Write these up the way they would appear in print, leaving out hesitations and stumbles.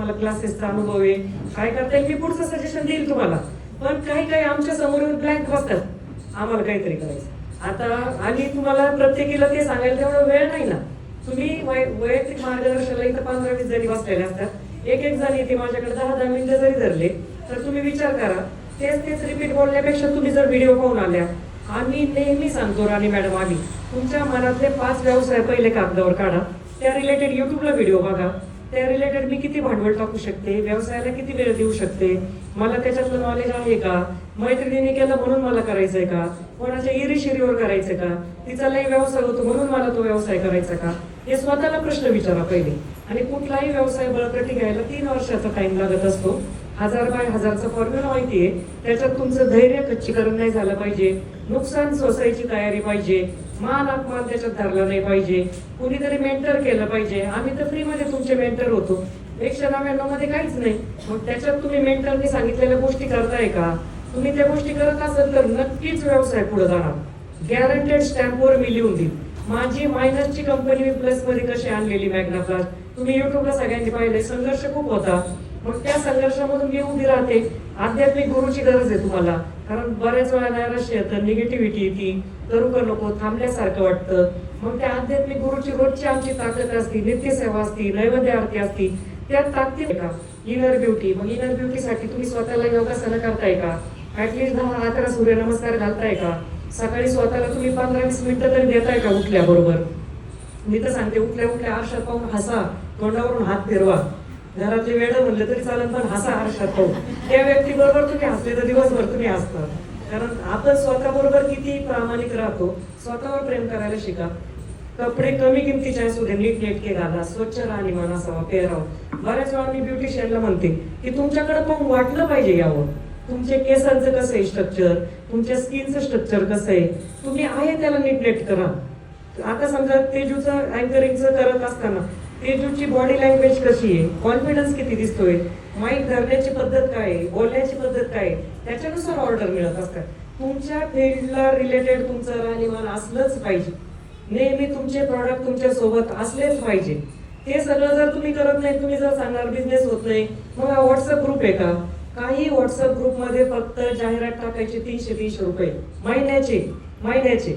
मला क्लासेसचा अनुभव आहे, काय करता येईल मी पुढचं सजेशन देईल तुम्हाला. पण काही काही आमच्या समोर येऊन ब्लँक बसतात, आम्हाला काहीतरी करायचं. आता आणि तुम्हाला प्रत्येकीला ते सांगायला तेवढा वेळ नाही ना. तुम्ही वैयक्तिक मार्गदर्शनाला इथं 15-20 जणी बसलेल्या असतात, एक एक जण येते माझ्याकडे 10-10 मिनिटं जरी धरले तर तुम्ही विचार करा, तेच तेच रिपीट बोलण्यापेक्षा तुम्ही जर व्हिडिओ पाहून आल्या. आम्ही नेहमी सांगतो राणी मॅडम, आम्ही तुमच्या मनातले 5 व्यवसाय पहिले कागदावर काढा, त्या रिलेटेड युट्यूबला व्हिडिओ बघा, त्या रिलेटेड मी किती भांडवल टाकू शकते, व्यवसायाला किती वेळ देऊ शकते, मला त्याच्यातलं नॉलेज आहे का, मैत्रिणीने केलं म्हणून मला करायचंय का, कोणाच्या इरीशिरीवर करायचं का, तिचा लई व्यवसाय होतो म्हणून मला तो व्यवसाय करायचा का, हे स्वतःला प्रश्न विचारा पहिले. आणि कुठलाही व्यवसाय बळकटी घ्यायला 3 वर्षाचा टाइम लागत असतो. 1000 बाय 1000चा फॉर्म्युला माहितीये, त्याच्यात तुमचं धैर्य खच्चीकरण नाही झालं पाहिजे, नुकसान सोसायची तयारी पाहिजे, मान अपमान त्याच्यात धरला नाही पाहिजे, कुणीतरी मेंटर केलं पाहिजे. आम्ही तर फ्रीमध्ये तुमचे मेंटर होतो, 199 मध्ये काहीच नाही. मग त्याच्यात तुम्ही मेंटरने सांगितलेल्या गोष्टी करताय का, तुम्ही त्या गोष्टी करत असाल तर नक्कीच व्यवसाय पुढे जाणार. गॅरंटेड स्टॅम्पवर मी लिहून देईन. माझी मायनसची कंपनी मी प्लस मध्ये कशी आणलेली मॅग्ना प्लास्ट, तुम्ही युट्यूबला सगळ्यांनी पाहिले, संघर्ष खूप होता. मग त्या संघर्षामधून मी उभी राहते. आध्यात्मिक गुरुची गरज आहे तुम्हाला, कारण बऱ्याच वेळा नैराश्य येतं, निगेटिव्हिटी येते, करू का नको, थांबल्यासारखं वाटतं. मग त्या आध्यात्मिक गुरुची रोजची आमची ताकद असती, नित्यसेवा असती, नैवेद्य आरती असती, त्या ताकदीने का इनर ब्युटी. मग इनर ब्युटीसाठी तुम्ही स्वतःला योगासनं करताय का, ऍटलीस्ट 10-11 सूर्यनमस्कार घालताय का, सकाळी स्वतःला तुम्ही 15-20 मिनिटं तरी देताय का उठल्याबरोबर. मी तर सांगते, उठल्या उठल्या आरशात पाहून हसा, तोंडावरून हात फिरवा, घरातले वेळ म्हणलं तरी चालेल, पण हसा आरशात पाहून. त्या व्यक्ती बरोबर तुम्ही हसले तर दिवसभर तुम्ही हसता. कारण आपण स्वतः बरोबर किती प्रामाणिक राहतो. स्वतःवर प्रेम करायला शिका. कपडे कमी किमतीचे असू दे, नीट नेटके घाला, स्वच्छ राहणीमान असावा, पेहराव. बऱ्याच वेळा मी ब्युटिशियनला म्हणते की तुमच्याकडे पाहून वाटलं पाहिजे यावं, तुमचे केसांचं कसं आहे स्ट्रक्चर, तुमच्या स्किनचं स्ट्रक्चर कसं आहे, तुम्ही आहे त्याला नीट नेट करा. आता समजा तेजूचं अँकरिंगचं करत असताना तेजूची बॉडी लँग्वेज कशी आहे, कॉन्फिडन्स किती दिसतोय, माईक धरण्याची पद्धत काय आहे, बोलण्याची पद्धत काय आहे, त्याच्यानुसार ऑर्डर मिळत असतात. तुमच्या फील्डला रिलेटेड तुमचं राहणीमान असलंच पाहिजे. नेहमी तुमचे प्रॉडक्ट तुमच्या सोबत असलेच पाहिजे. ते सगळं जर तुम्ही करत नाही, तुम्ही जर सांगणार बिझनेस होत नाही, मग हा व्हॉट्सअप ग्रुप आहे का. काही व्हॉट्सअप ग्रुपमध्ये फक्त जाहिरात टाकायचे 300-300 रुपये महिन्याचे.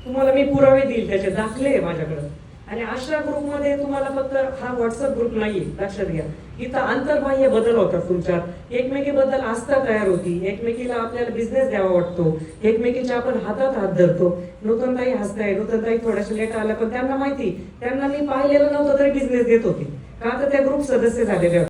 तुम्हाला मी पुरावे देईल, त्याचे दाखले आहे माझ्याकडे. आणि अशा ग्रुपमध्ये तुम्हाला फक्त हा व्हॉट्सअप ग्रुप नाहीये, लक्षात घ्या. इथं आंतरबाह्य बदल होतात तुमच्यात, एकमेकीबद्दल आस्था तयार होती, एकमेकीला आपल्याला बिझनेस द्यावा वाटतो, एकमेकीच्या आपण हातात हात धरतो. नूतनताई हसताय, नूतनताई थोड्याशा लेट आल्या, पण त्यांना माहिती, त्यांना मी पाहिलेलं नव्हतं तरी बिझनेस देत होते का, तर त्या ग्रुप सदस्य झालेले.